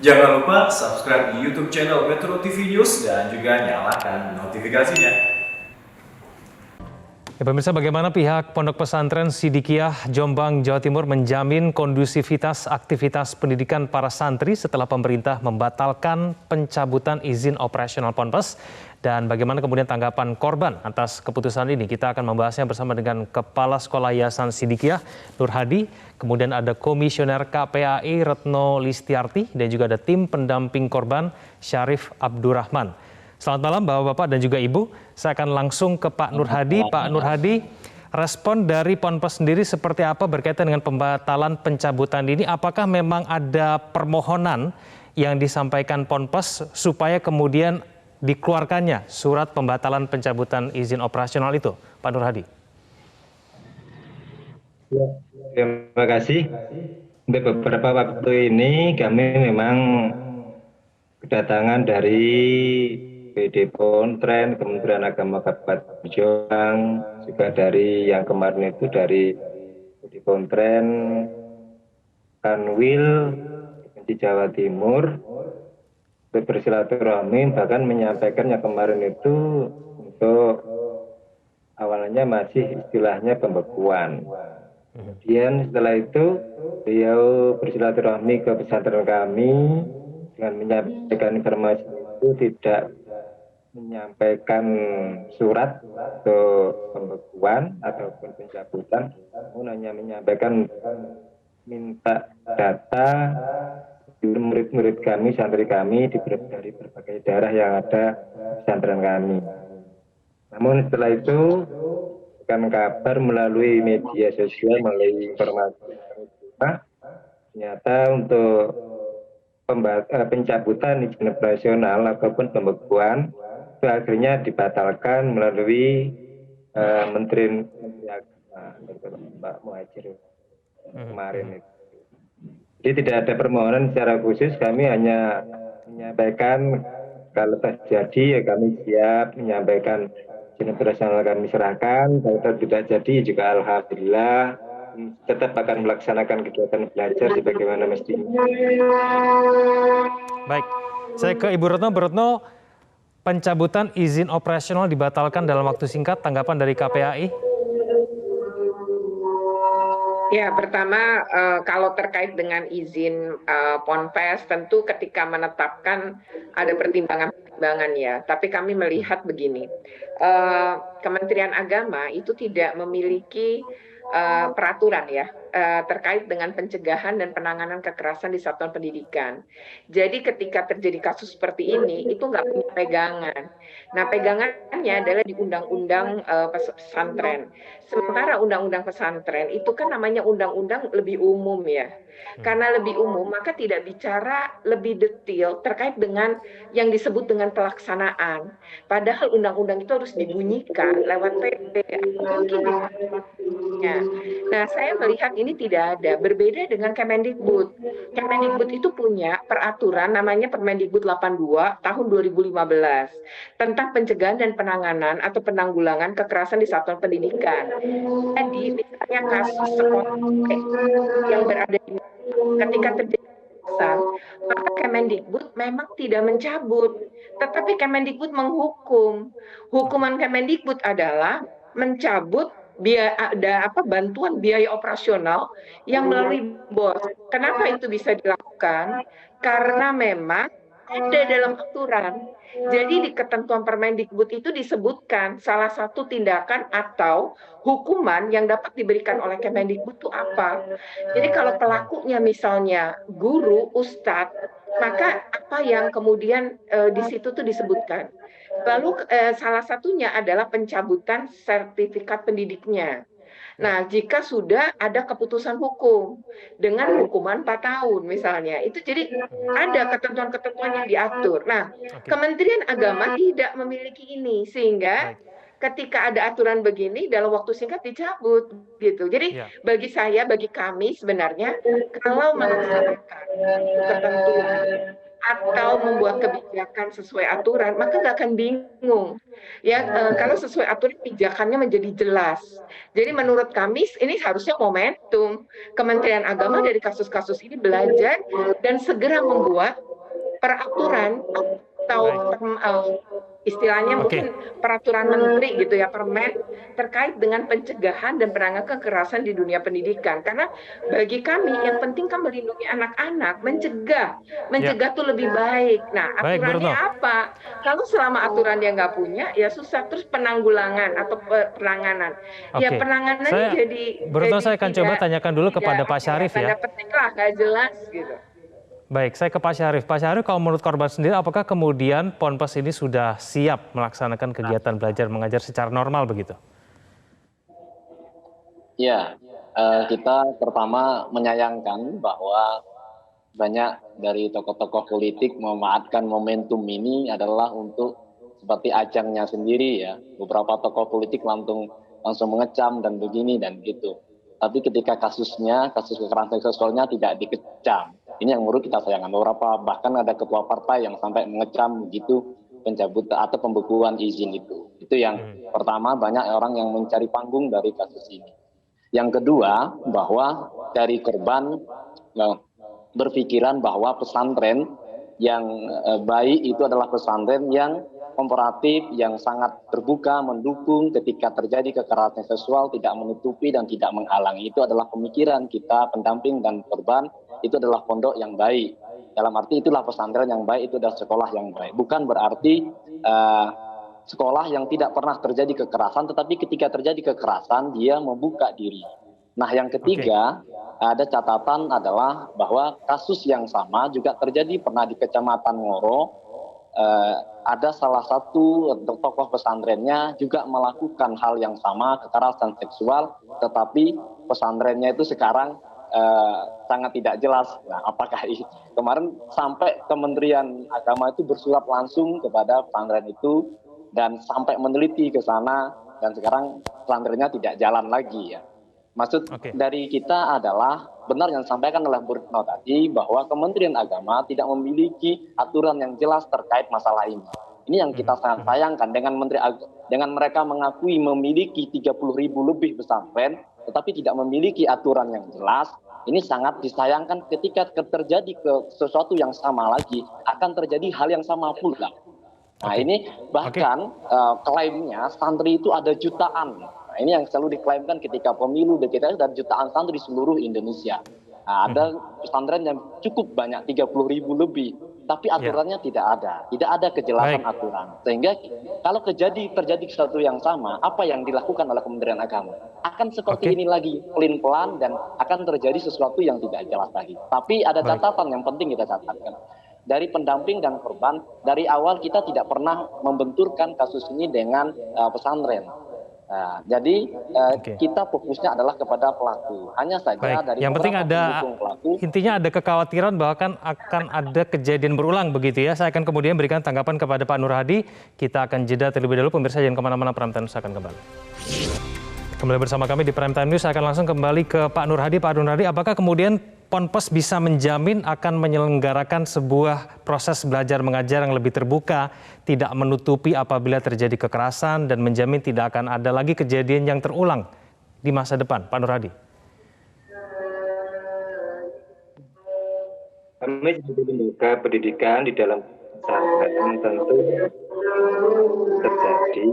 Jangan lupa subscribe di YouTube channel Metro TV News dan juga nyalakan notifikasinya. Ya, pemirsa, bagaimana pihak Pondok Pesantren Sidikiyah Jombang, Jawa Timur menjamin kondusivitas aktivitas pendidikan para santri setelah pemerintah membatalkan pencabutan izin operasional Ponpes? Dan bagaimana kemudian tanggapan korban atas keputusan ini? Kita akan membahasnya bersama dengan Kepala Sekolah Yayasan Sidikiyah, Nur Hadi, kemudian ada Komisioner KPAI Retno Listiarti, dan juga ada tim pendamping korban Syarif Abdurrahman. Selamat malam Bapak-Bapak dan juga Ibu. Saya akan langsung ke Pak Nur Hadi. Pak Nur Hadi, respon dari Ponpes sendiri seperti apa berkaitan dengan pembatalan pencabutan ini? Apakah memang ada permohonan yang disampaikan Ponpes supaya kemudian dikeluarkannya surat pembatalan pencabutan izin operasional itu? Pak Nur Hadi. Ya, terima kasih. Untuk beberapa waktu ini kami memang kedatangan dari PD Pontren, Kementerian Agama Kabupaten Jombang, juga dari yang kemarin itu dari PD Pontren, Kanwil di Jawa Timur, bersilaturahmi, bahkan menyampaikan yang kemarin itu untuk awalnya masih istilahnya pembekuan. Kemudian setelah itu beliau bersilaturahmi ke pesantren kami dengan menyampaikan informasi itu, tidak menyampaikan surat untuk pembekuan ataupun pencabutan, namun hanya menyampaikan minta data murid-murid kami, santri kami dari berbagai daerah yang ada di pesantren kami. Namun setelah itu kan kabar melalui media sosial, melalui informasi ternyata untuk pencabutan izin operasional ataupun pembekuan itu akhirnya dibatalkan melalui Menteri Agama Pak Muhajir kemarin itu. Jadi tidak ada permohonan secara khusus, kami hanya menyampaikan kalau terjadi ya kami siap menyampaikan izin operasional kami serahkan, kalau tidak jadi juga alhamdulillah tetap akan melaksanakan kegiatan belajar sebagaimana mestinya. Baik, saya ke Ibu Retno. Bu Retno, pencabutan izin operasional dibatalkan dalam waktu singkat, tanggapan dari KPAI? Ya, pertama kalau terkait dengan izin Ponpes, tentu ketika menetapkan ada pertimbangan-pertimbangan ya. Tapi kami melihat begini, Kementerian Agama itu tidak memiliki peraturan ya terkait dengan pencegahan dan penanganan kekerasan di satuan pendidikan. Jadi ketika terjadi kasus seperti ini, itu nggak punya pegangan. Nah, pegangannya adalah di Undang-Undang Pesantren. Sementara Undang-Undang Pesantren itu kan namanya undang-undang lebih umum ya. Karena lebih umum, maka tidak bicara lebih detail terkait dengan yang disebut dengan pelaksanaan. Padahal undang-undang itu harus dibunyikan lewat PP. Nah, saya melihat ini tidak ada. Berbeda dengan Kemendikbud. Kemendikbud itu punya peraturan namanya Permendikbud 82 tahun 2015 tentang pencegahan dan penanganan atau penanggulangan kekerasan di satuan pendidikan. Jadi, misalnya kasus sekolah yang berada di ketika terjadi kekerasan, maka Kemendikbud memang tidak mencabut, tetapi Kemendikbud menghukum. Hukuman Kemendikbud adalah mencabut ada bantuan biaya operasional yang melalui BOS. Kenapa itu bisa dilakukan? Karena memang ada dalam aturan. Jadi di ketentuan Permendikbud itu disebutkan salah satu tindakan atau hukuman yang dapat diberikan oleh Kemendikbud itu apa. Jadi kalau pelakunya misalnya guru, ustadz, maka apa yang kemudian di situ tuh disebutkan. Lalu salah satunya adalah pencabutan sertifikat pendidiknya. Nah, jika sudah ada keputusan hukum dengan hukuman 4 tahun misalnya, itu jadi ada ketentuan-ketentuan yang diatur. Nah, Kementerian Agama tidak memiliki ini, sehingga ketika ada aturan begini dalam waktu singkat dicabut gitu. Jadi bagi saya, bagi kami sebenarnya kalau melaksanakan ketentuan atau membuat kebijakan sesuai aturan, maka nggak akan bingung. Ya, kalau sesuai aturan kebijakannya menjadi jelas. Jadi menurut kami ini harusnya momentum Kementerian Agama dari kasus-kasus ini belajar dan segera membuat peraturan atau istilahnya Oke. mungkin peraturan menteri gitu ya, permen terkait dengan pencegahan dan penanganan kekerasan di dunia pendidikan. Karena bagi kami yang penting kan melindungi anak-anak, mencegah tuh lebih baik. Nah, Baik, aturannya Berno. apa? Kalau selama aturan dia nggak punya, ya susah. Terus penanggulangan atau penanganan. Ya Oke. penanganannya Berno, saya akan coba tanyakan dulu kepada Pak apa Syarif tanda ya. petik lah, nggak jelas gitu. Baik, saya ke Pak Syarif. Pak Syarif, kalau menurut korban sendiri, apakah kemudian Ponpes ini sudah siap melaksanakan kegiatan belajar mengajar secara normal begitu? Ya, kita pertama menyayangkan bahwa banyak dari tokoh-tokoh politik memanfaatkan momentum ini adalah untuk seperti ajangnya sendiri ya. Beberapa tokoh politik langsung mengecam dan begini dan gitu. Tapi ketika kasus kekerasan seksualnya tidak dikecam. Ini yang menurut kita sayangkan. Beberapa bahkan ada ketua partai yang sampai mengecam begitu pencabutan atau pembekuan izin itu. Itu yang pertama, banyak orang yang mencari panggung dari kasus ini. Yang kedua, bahwa dari korban berpikiran bahwa pesantren yang baik itu adalah pesantren yang kooperatif, yang sangat terbuka, mendukung ketika terjadi kekerasan seksual, tidak menutupi dan tidak menghalangi. Itu adalah pemikiran kita, pendamping dan korban, itu adalah pondok yang baik. Dalam arti itulah pesantren yang baik, itu adalah sekolah yang baik. Bukan berarti sekolah yang tidak pernah terjadi kekerasan, tetapi ketika terjadi kekerasan, dia membuka diri. Nah, yang ketiga, ada catatan adalah bahwa kasus yang sama juga terjadi pernah di Kecamatan Ngoro. Ada salah satu tokoh pesantrennya juga melakukan hal yang sama, kekerasan seksual, tetapi pesantrennya itu sekarang sangat tidak jelas. Nah, apakah kemarin sampai Kementerian Agama itu bersurat langsung kepada pesantren itu dan sampai meneliti ke sana, dan sekarang pesantrennya tidak jalan lagi ya. Maksud dari kita adalah benar yang disampaikan oleh Bu Retno tadi, bahwa Kementerian Agama tidak memiliki aturan yang jelas terkait masalah ini. Ini yang kita sangat sayangkan, dengan mereka mengakui memiliki 30.000 lebih pesantren, tetapi tidak memiliki aturan yang jelas. Ini sangat disayangkan ketika terjadi sesuatu yang sama lagi, akan terjadi hal yang sama pula. Nah, ini bahkan klaimnya santri itu ada jutaan. Nah, ini yang selalu diklaimkan ketika pemilu kita ada jutaan santri seluruh Indonesia. Nah, ada pesantren yang cukup banyak, 30.000 lebih, tapi aturannya tidak ada kejelasan aturan. Sehingga kalau terjadi sesuatu yang sama, apa yang dilakukan oleh Kementerian Agama akan seperti ini lagi, pelin-pelan, dan akan terjadi sesuatu yang tidak jelas lagi. Tapi ada catatan yang penting kita catatkan. Dari pendamping dan korban, dari awal kita tidak pernah membenturkan kasus ini dengan pesantren. Nah, jadi kita fokusnya adalah kepada pelaku. Hanya saja dari yang penting ada pelaku, intinya ada kekhawatiran bahwa akan ada kejadian berulang begitu ya. Saya akan kemudian berikan tanggapan kepada Pak Nur Hadi. Kita akan jeda terlebih dahulu, pemirsa jangan kemana-mana, Prime Time News akan kembali. Kembali bersama kami di Prime Time News, saya akan langsung kembali ke Pak Nur Hadi. Pak Nur Hadi, apakah kemudian Ponpes bisa menjamin akan menyelenggarakan sebuah proses belajar mengajar yang lebih terbuka, tidak menutupi apabila terjadi kekerasan, dan menjamin tidak akan ada lagi kejadian yang terulang di masa depan, Pak Nur Hadi? Kami sebagai lembaga pendidikan di dalam pesantren tentu terjadi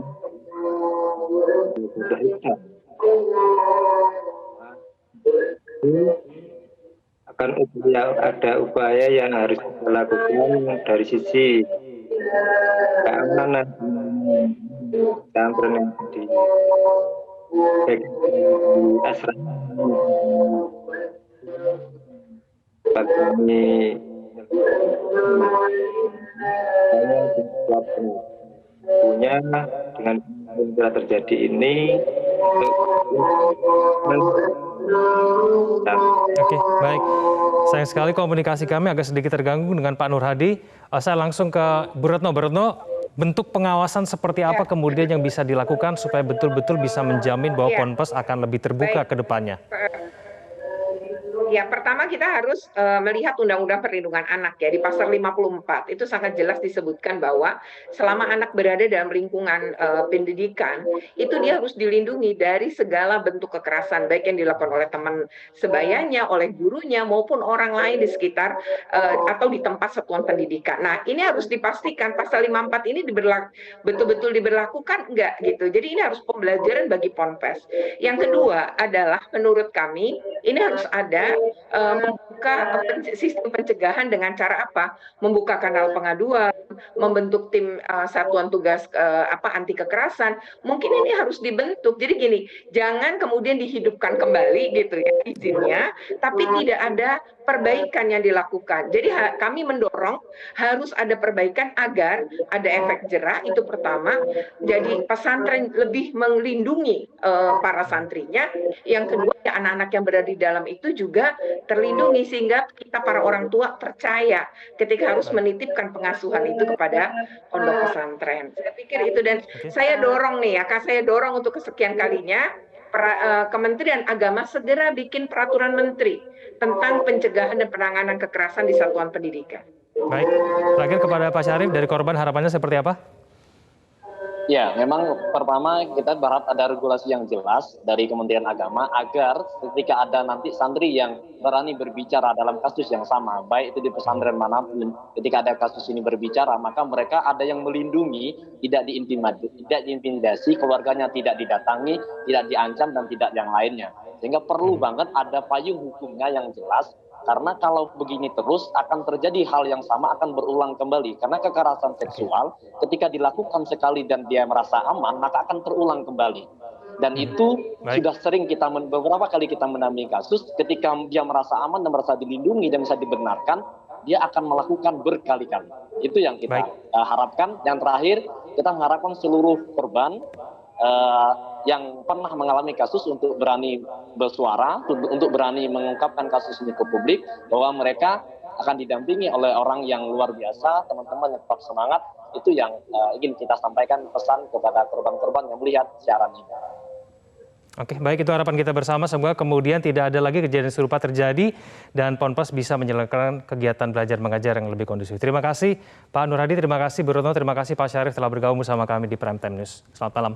akan ada upaya yang harus dilakukan dari sisi keamanan pesantren yang di asrama. Kami punya dengan yang telah terjadi ini. Oke, baik. Sayang sekali komunikasi kami agak sedikit terganggu dengan Pak Nur Hadi. Saya langsung ke Bu Retno. Bu Retno, bentuk pengawasan seperti apa kemudian yang bisa dilakukan supaya betul-betul bisa menjamin bahwa Ponpes akan lebih terbuka ke depannya? Ya, pertama kita harus melihat Undang-Undang Perlindungan Anak ya di pasal 54 itu sangat jelas disebutkan bahwa selama anak berada dalam lingkungan pendidikan itu dia harus dilindungi dari segala bentuk kekerasan baik yang dilakukan oleh teman sebayanya, oleh gurunya maupun orang lain di sekitar atau di tempat satuan pendidikan. Nah, ini harus dipastikan pasal 54 ini betul-betul diberlakukan enggak gitu. Jadi ini harus pembelajaran bagi Ponpes. Yang kedua adalah menurut kami ini harus ada membuka sistem pencegahan dengan cara apa? Membuka kanal pengaduan, membentuk tim satuan tugas anti kekerasan. Mungkin ini harus dibentuk. Jadi gini, jangan kemudian dihidupkan kembali gitu ya izinnya, tapi tidak ada perbaikan yang dilakukan. Jadi kami mendorong harus ada perbaikan agar ada efek jerah itu pertama. Jadi pesantren lebih melindungi para santrinya. Yang kedua ya anak-anak yang berada di dalam itu juga terlindungi sehingga kita para orang tua percaya ketika harus menitipkan pengasuhan itu kepada pondok pesantren. Saya pikir itu dan saya dorong nih ya, saya dorong untuk kesekian kalinya Kementerian Agama segera bikin peraturan menteri tentang pencegahan dan penanganan kekerasan di satuan pendidikan. Baik, terakhir kepada Pak Syarif dari korban harapannya seperti apa? Ya, memang pertama kita berharap ada regulasi yang jelas dari Kementerian Agama agar ketika ada nanti santri yang berani berbicara dalam kasus yang sama, baik itu di pesantren manapun, ketika ada kasus ini berbicara, maka mereka ada yang melindungi, tidak diintimidasi, keluarganya tidak didatangi, tidak diancam, dan tidak yang lainnya. Sehingga perlu banget ada payung hukumnya yang jelas, karena kalau begini terus akan terjadi hal yang sama akan berulang kembali. Karena kekerasan seksual ketika dilakukan sekali dan dia merasa aman, maka akan terulang kembali. Dan itu sudah sering beberapa kali kita mendampingi kasus, ketika dia merasa aman dan merasa dilindungi dan bisa dibenarkan, dia akan melakukan berkali-kali. Itu yang kita harapkan. Yang terakhir, kita mengharapkan seluruh korban yang pernah mengalami kasus untuk berani bersuara, untuk berani mengungkapkan kasus ini ke publik, bahwa mereka akan didampingi oleh orang yang luar biasa, teman-teman yang tetap semangat. Itu yang ingin kita sampaikan pesan kepada korban-korban yang melihat siaran ini. Oke, baik, itu harapan kita bersama. Semoga kemudian tidak ada lagi kejadian serupa terjadi dan Ponpes bisa menyelenggarakan kegiatan belajar mengajar yang lebih kondusif. Terima kasih Pak Nur Hadi, terima kasih Bu Retno, terima kasih Pak Syarif telah bergabung bersama kami di Prime Time News. Selamat malam.